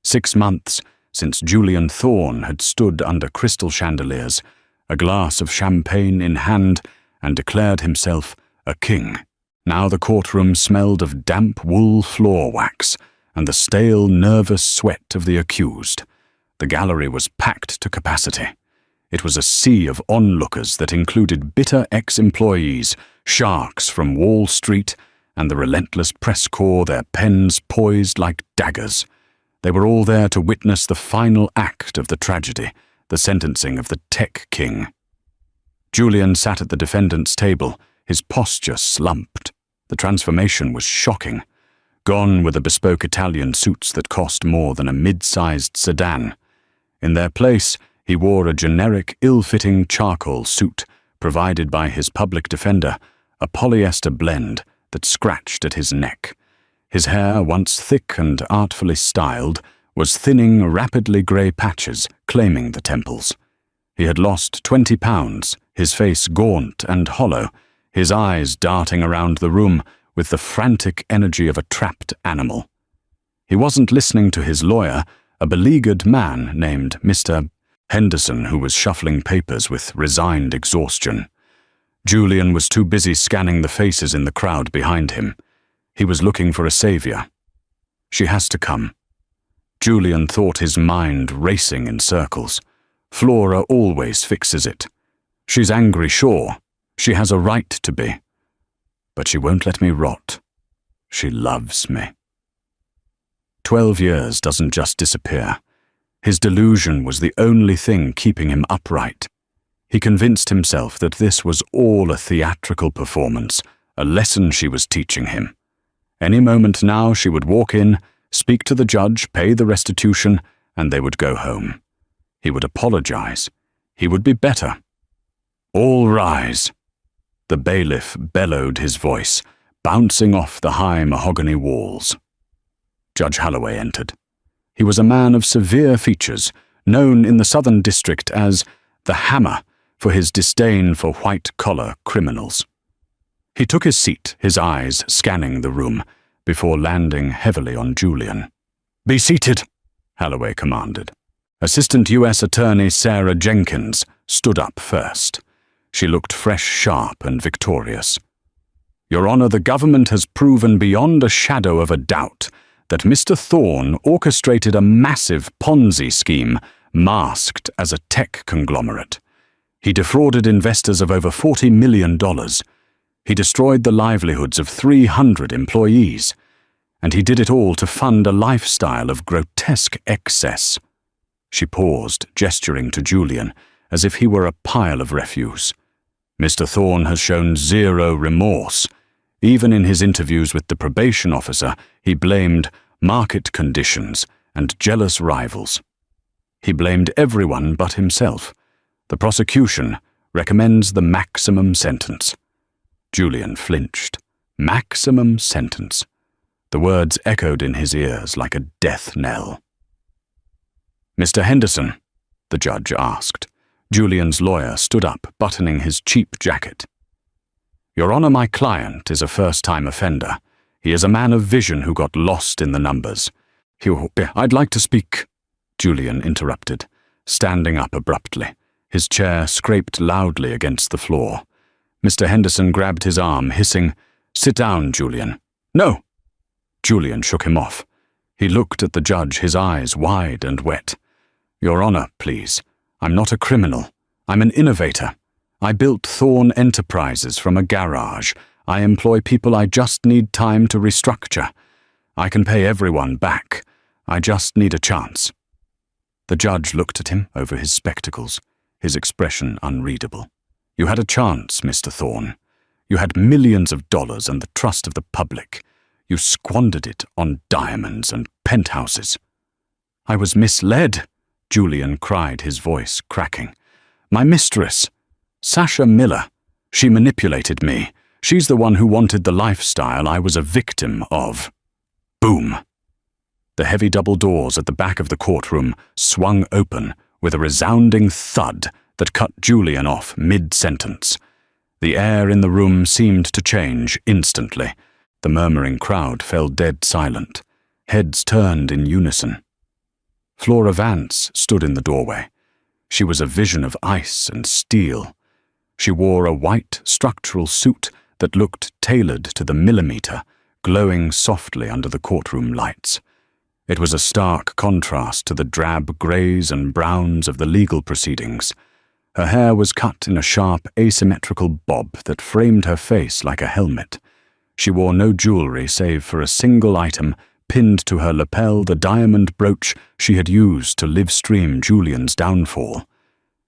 6 months since Julian Thorne had stood under crystal chandeliers, a glass of champagne in hand, and declared himself a king. Now the courtroom smelled of damp wool floor wax and the stale, nervous sweat of the accused. The gallery was packed to capacity. It was a sea of onlookers that included bitter ex-employees, sharks from Wall Street, and the relentless press corps, their pens poised like daggers. They were all there to witness the final act of the tragedy, the sentencing of the tech king. Julian sat at the defendant's table, his posture slumped. The transformation was shocking. Gone were the bespoke Italian suits that cost more than a mid-sized sedan. In their place, he wore a generic, ill-fitting charcoal suit provided by his public defender, a polyester blend that scratched at his neck. His hair, once thick and artfully styled, was thinning rapidly grey patches, claiming the temples. He had lost 20 pounds, his face gaunt and hollow, his eyes darting around the room with the frantic energy of a trapped animal. He wasn't listening to his lawyer, a beleaguered man named Mr. Henderson, who was shuffling papers with resigned exhaustion. Julian was too busy scanning the faces in the crowd behind him. He was looking for a savior. She has to come. Julian thought, his mind racing in circles. Flora always fixes it. She's angry, sure. She has a right to be. But she won't let me rot. She loves me. 12 years doesn't just disappear. His delusion was the only thing keeping him upright. He convinced himself that this was all a theatrical performance, a lesson she was teaching him. Any moment now she would walk in, speak to the judge, pay the restitution, and they would go home. He would apologize. He would be better. All rise. The bailiff bellowed his voice, bouncing off the high mahogany walls. Judge Holloway entered. He was a man of severe features, known in the Southern District as the Hammer for his disdain for white-collar criminals. He took his seat, his eyes scanning the room, before landing heavily on Julian. "Be seated," Holloway commanded. Assistant U.S. Attorney Sarah Jenkins stood up first. She looked fresh, sharp, and victorious. "Your Honor, the government has proven beyond a shadow of a doubt that Mr. Thorne orchestrated a massive Ponzi scheme masked as a tech conglomerate. He defrauded investors of over $40 million. He destroyed the livelihoods of 300 employees. And he did it all to fund a lifestyle of grotesque excess." She paused, gesturing to Julian, as if he were a pile of refuse. "Mr. Thorne has shown zero remorse. Even in his interviews with the probation officer, he blamed market conditions and jealous rivals. He blamed everyone but himself. The prosecution recommends the maximum sentence." Julian flinched. Maximum sentence. The words echoed in his ears like a death knell. "Mr. Henderson," the judge asked. Julian's lawyer stood up, buttoning his cheap jacket. "Your Honor, my client is a first-time offender. He is a man of vision who got lost in the numbers. I'd like to speak," Julian interrupted, standing up abruptly. His chair scraped loudly against the floor. Mr. Henderson grabbed his arm, hissing, "Sit down, Julian." "No!" Julian shook him off. He looked at the judge, his eyes wide and wet. "Your Honor, please. I'm not a criminal. I'm an innovator. I built Thorne Enterprises from a garage. I employ people I just need time to restructure. I can pay everyone back. I just need a chance." The judge looked at him over his spectacles, his expression unreadable. "You had a chance, Mr. Thorne. You had millions of dollars and the trust of the public. You squandered it on diamonds and penthouses." "I was misled," Julian cried, his voice cracking. "My mistress, Sasha Miller, she manipulated me. She's the one who wanted the lifestyle I was a victim of." Boom! The heavy double doors at the back of the courtroom swung open with a resounding thud that cut Julian off mid-sentence. The air in the room seemed to change instantly. The murmuring crowd fell dead silent. Heads turned in unison. Flora Vance stood in the doorway. She was a vision of ice and steel. She wore a white structural suit that looked tailored to the millimeter, glowing softly under the courtroom lights. It was a stark contrast to the drab greys and browns of the legal proceedings. Her hair was cut in a sharp, asymmetrical bob that framed her face like a helmet. She wore no jewelry save for a single item pinned to her lapel, the diamond brooch she had used to live-stream Julian's downfall.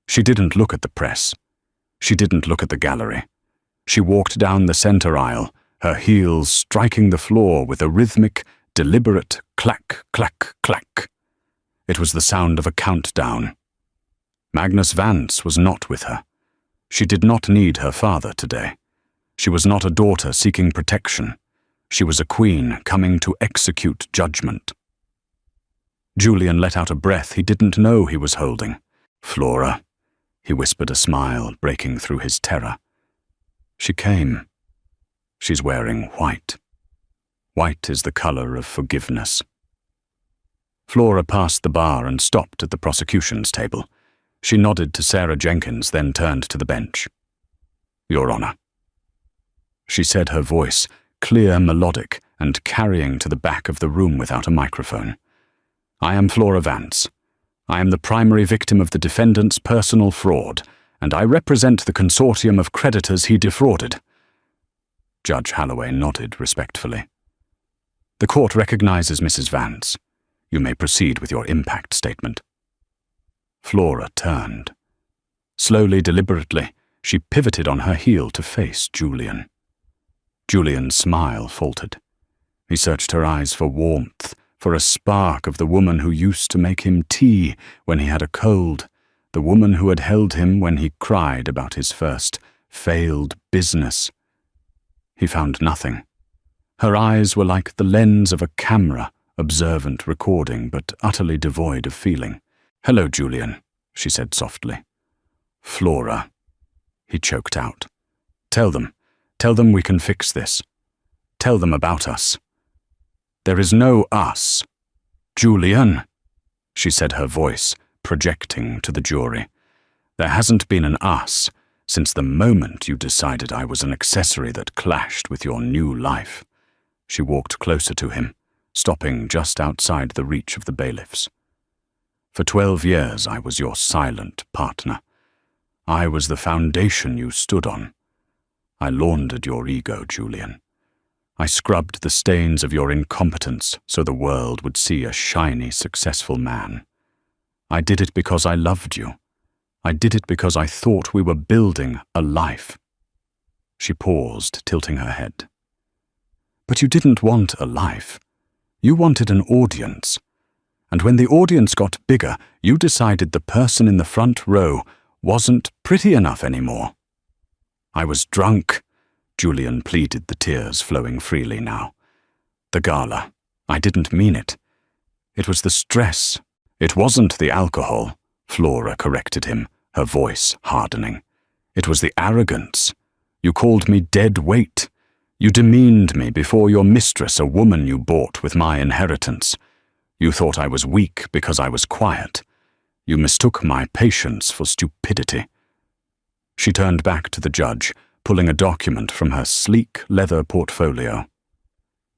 She didn't look at the press. She didn't look at the gallery. She walked down the center aisle, her heels striking the floor with a rhythmic, deliberate clack, clack, clack. It was the sound of a countdown. Magnus Vance was not with her. She did not need her father today. She was not a daughter seeking protection. She was a queen coming to execute judgment. Julian let out a breath he didn't know he was holding. "Flora," he whispered, a smile breaking through his terror. She came. She's wearing white. White is the color of forgiveness. Flora passed the bar and stopped at the prosecution's table. She nodded to Sarah Jenkins, then turned to the bench. "Your Honor." She said, her voice clear, melodic, and carrying to the back of the room without a microphone. "I am Flora Vance. I am the primary victim of the defendant's personal fraud, and I represent the consortium of creditors he defrauded." Judge Holloway nodded respectfully. "The court recognizes Mrs. Vance. You may proceed with your impact statement." Flora turned. Slowly, deliberately, she pivoted on her heel to face Julian. Julian's smile faltered. He searched her eyes for warmth, for a spark of the woman who used to make him tea when he had a cold, the woman who had held him when he cried about his first failed business. He found nothing. Her eyes were like the lens of a camera, observant recording, but utterly devoid of feeling. "Hello, Julian," she said softly. "Flora," he choked out. Tell them we can fix this. Tell them about us." "There is no us." "Julian," she said, her voice projecting to the jury. "There hasn't been an us since the moment you decided I was an accessory that clashed with your new life." She walked closer to him, stopping just outside the reach of the bailiffs. "For 12 years I was your silent partner. I was the foundation you stood on. I laundered your ego, Julian. I scrubbed the stains of your incompetence so the world would see a shiny, successful man. I did it because I loved you. I did it because I thought we were building a life." She paused, tilting her head. "But you didn't want a life. You wanted an audience. And when the audience got bigger, you decided the person in the front row wasn't pretty enough anymore." "I was drunk," Julian pleaded, the tears flowing freely now. "The gala. I didn't mean it. It was the stress. It wasn't the alcohol," Flora corrected him, her voice hardening. "It was the arrogance. You called me dead weight. You demeaned me before your mistress, a woman you bought with my inheritance. You thought I was weak because I was quiet. You mistook my patience for stupidity." She turned back to the judge, pulling a document from her sleek leather portfolio.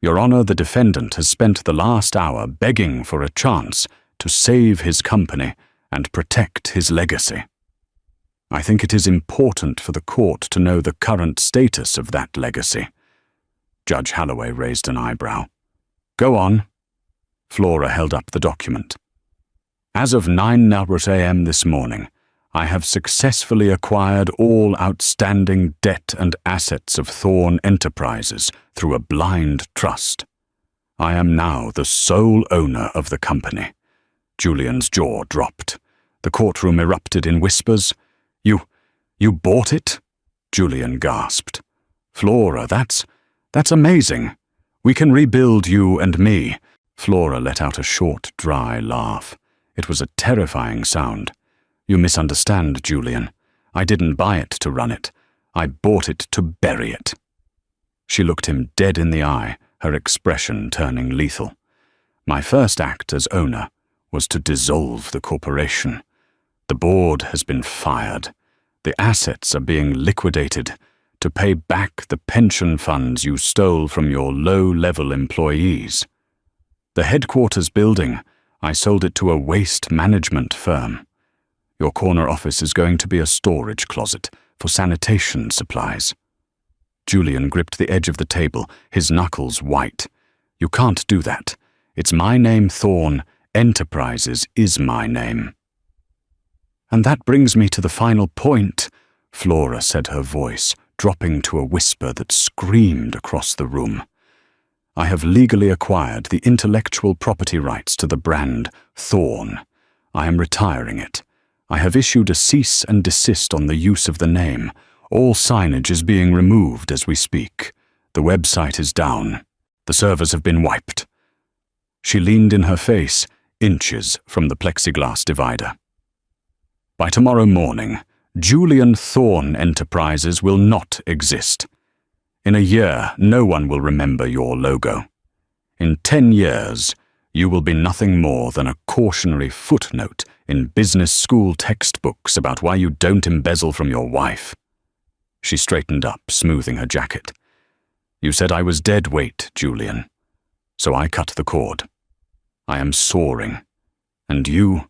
"Your Honor, the defendant has spent the last hour begging for a chance to save his company and protect his legacy. I think it is important for the court to know the current status of that legacy." Judge Holloway raised an eyebrow. "Go on." Flora held up the document. "As of 9:00 a.m. this morning, I have successfully acquired all outstanding debt and assets of Thorn Enterprises through a blind trust. I am now the sole owner of the company." Julian's jaw dropped. The courtroom erupted in whispers. You bought it?" Julian gasped. "Flora, that's amazing. We can rebuild you and me." Flora let out a short, dry laugh. It was a terrifying sound. "You misunderstand, Julian. I didn't buy it to run it. I bought it to bury it." She looked him dead in the eye, her expression turning lethal. "My first act as owner was to dissolve the corporation. The board has been fired. The assets are being liquidated to pay back the pension funds you stole from your low-level employees." The headquarters building, I sold it to a waste management firm. Your corner office is going to be a storage closet for sanitation supplies." Julian gripped the edge of the table, his knuckles white. "You can't do that. It's my name, Thorne. Enterprises is my name." "And that brings me to the final point," Flora said, her voice dropping to a whisper that screamed across the room. "I have legally acquired the intellectual property rights to the brand Thorne. I am retiring it. I have issued a cease and desist on the use of the name. All signage is being removed as we speak. The website is down. The servers have been wiped." She leaned in her face, inches from the plexiglass divider. "By tomorrow morning, Julian Thorne Enterprises will not exist. In a year, no one will remember your logo. In 10 years, you will be nothing more than a cautionary footnote in business school textbooks about why you don't embezzle from your wife." She straightened up, smoothing her jacket. "You said I was dead weight, Julian. So I cut the cord. I am soaring. And you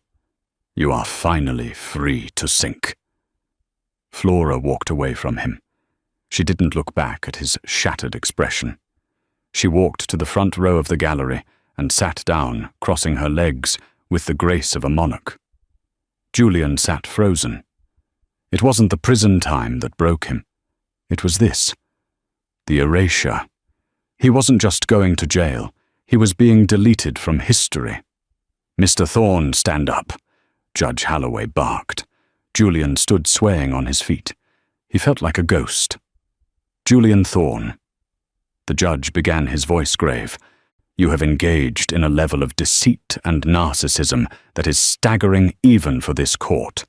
are finally free to sink." Flora walked away from him. She didn't look back at his shattered expression. She walked to the front row of the gallery and sat down, crossing her legs with the grace of a monarch. Julian sat frozen. It wasn't the prison time that broke him. It was this. The erasure. He wasn't just going to jail. He was being deleted from history. "Mr. Thorne, stand up," Judge Halloway barked. Julian stood swaying on his feet. He felt like a ghost. "Julian Thorne." The judge began, his voice grave. "You have engaged in a level of deceit and narcissism that is staggering even for this court.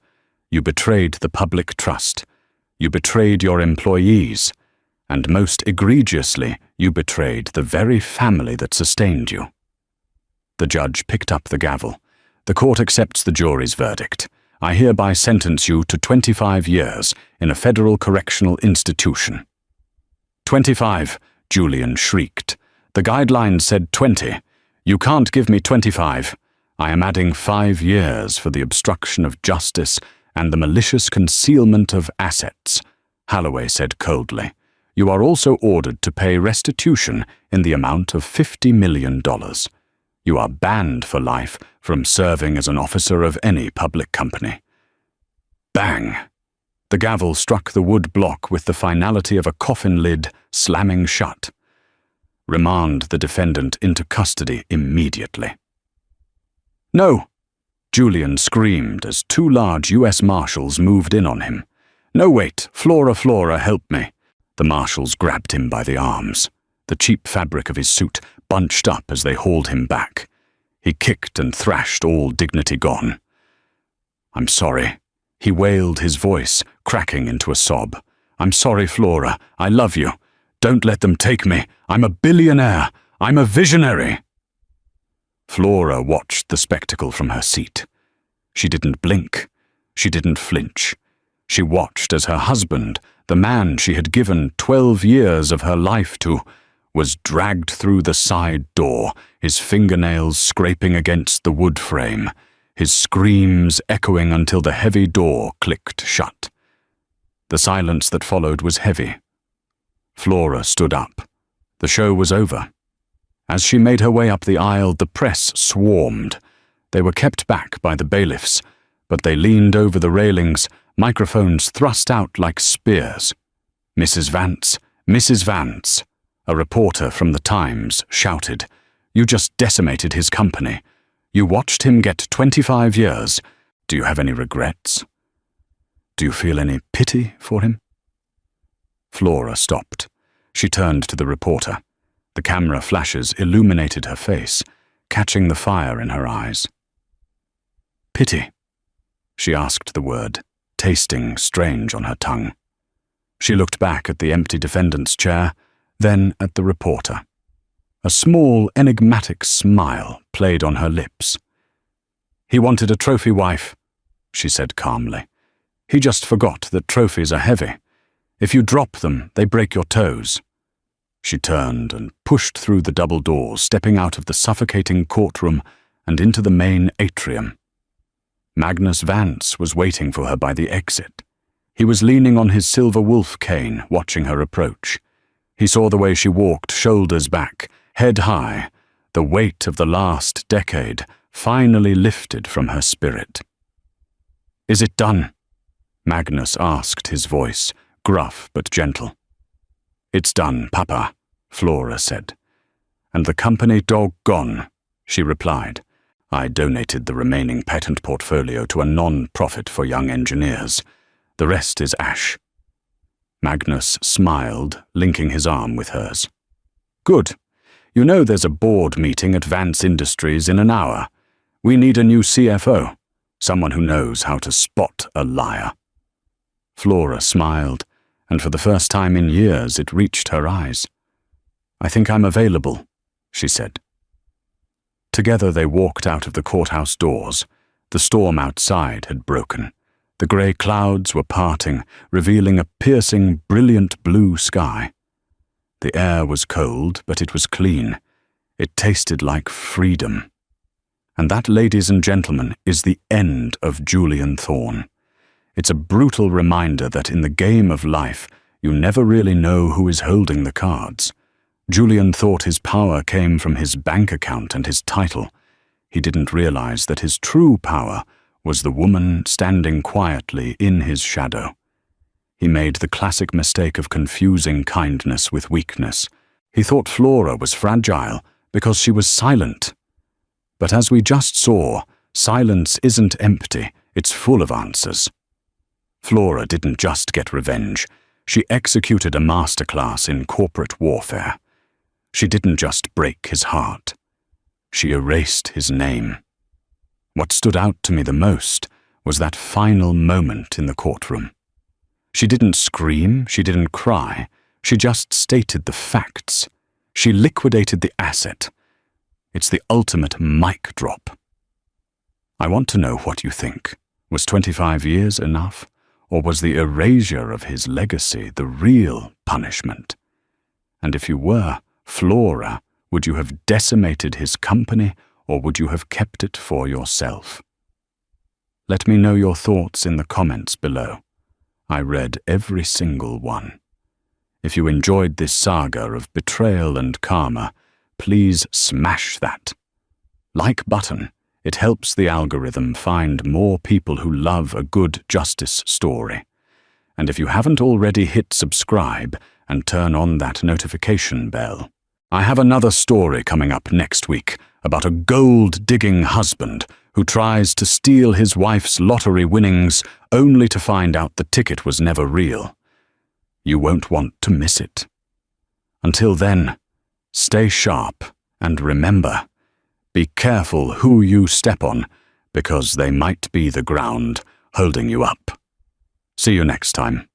You betrayed the public trust. You betrayed your employees. And most egregiously, you betrayed the very family that sustained you." The judge picked up the gavel. "The court accepts the jury's verdict. I hereby sentence you to 25 years in a federal correctional institution." 25, Julian shrieked. "The guidelines said 20. You can't give me 25. I am adding 5 years for the obstruction of justice and the malicious concealment of assets," Halloway said coldly. "You are also ordered to pay restitution in the amount of $50 million. You are banned for life from serving as an officer of any public company." Bang! The gavel struck the wood block with the finality of a coffin lid slamming shut. "Remand the defendant into custody immediately." "No!" Julian screamed as 2 large U.S. Marshals moved in on him. "No, wait! Flora, help me!" The Marshals grabbed him by the arms. The cheap fabric of his suit bunched up as they hauled him back. He kicked and thrashed, all dignity gone. "I'm sorry," he wailed, his voice cracking into a sob. "I'm sorry, Flora. I love you. Don't let them take me. I'm a billionaire. I'm a visionary." Flora watched the spectacle from her seat. She didn't blink. She didn't flinch. She watched as her husband, the man she had given 12 years of her life to, was dragged through the side door, his fingernails scraping against the wood frame, his screams echoing until the heavy door clicked shut. The silence that followed was heavy. Flora stood up. The show was over. As she made her way up the aisle, the press swarmed. They were kept back by the bailiffs, but they leaned over the railings, microphones thrust out like spears. "Mrs. Vance, Mrs. Vance," a reporter from the Times shouted. "You just decimated his company. You watched him get 25 years. Do you have any regrets? Do you feel any pity for him?" Flora stopped. She turned to the reporter. The camera flashes illuminated her face, catching the fire in her eyes. "Pity?" She asked the word, tasting strange on her tongue. She looked back at the empty defendant's chair, then at the reporter. A small, enigmatic smile played on her lips. "He wanted a trophy wife," she said calmly. "He just forgot that trophies are heavy. If you drop them, they break your toes." She turned and pushed through the double doors, stepping out of the suffocating courtroom and into the main atrium. Magnus Vance was waiting for her by the exit. He was leaning on his silver wolf cane, watching her approach. He saw the way she walked, shoulders back, head high, the weight of the last decade finally lifted from her spirit. "Is it done?" Magnus asked, his voice gruff but gentle. "It's done, Papa," Flora said. "And the company doggone," she replied. "I donated the remaining patent portfolio to a non-profit for young engineers. The rest is ash." Magnus smiled, linking his arm with hers. "Good. You know there's a board meeting at Vance Industries in an hour. We need a new CFO, someone who knows how to spot a liar." Flora smiled, and for the first time in years it reached her eyes. "I think I'm available," she said. Together they walked out of the courthouse doors. The storm outside had broken. The grey clouds were parting, revealing a piercing, brilliant blue sky. The air was cold, but it was clean. It tasted like freedom. And that, ladies and gentlemen, is the end of Julian Thorne. It's a brutal reminder that in the game of life, you never really know who is holding the cards. Julian thought his power came from his bank account and his title. He didn't realize that his true power was the woman standing quietly in his shadow. He made the classic mistake of confusing kindness with weakness. He thought Flora was fragile because she was silent. But as we just saw, silence isn't empty, it's full of answers. Flora didn't just get revenge. She executed a masterclass in corporate warfare. She didn't just break his heart. She erased his name. What stood out to me the most was that final moment in the courtroom. She didn't scream, she didn't cry, she just stated the facts. She liquidated the asset. It's the ultimate mic drop. I want to know what you think. Was 25 years enough? Or was the erasure of his legacy the real punishment? And if you were Flora, would you have decimated his company, or would you have kept it for yourself? Let me know your thoughts in the comments below. I read every single one. If you enjoyed this saga of betrayal and karma, please smash that like button. It helps the algorithm find more people who love a good justice story. And if you haven't already hit subscribe and turn on that notification bell. I have another story coming up next week about a gold-digging husband who tries to steal his wife's lottery winnings only to find out the ticket was never real. You won't want to miss it. Until then, stay sharp and remember, be careful who you step on, because they might be the ground holding you up. See you next time.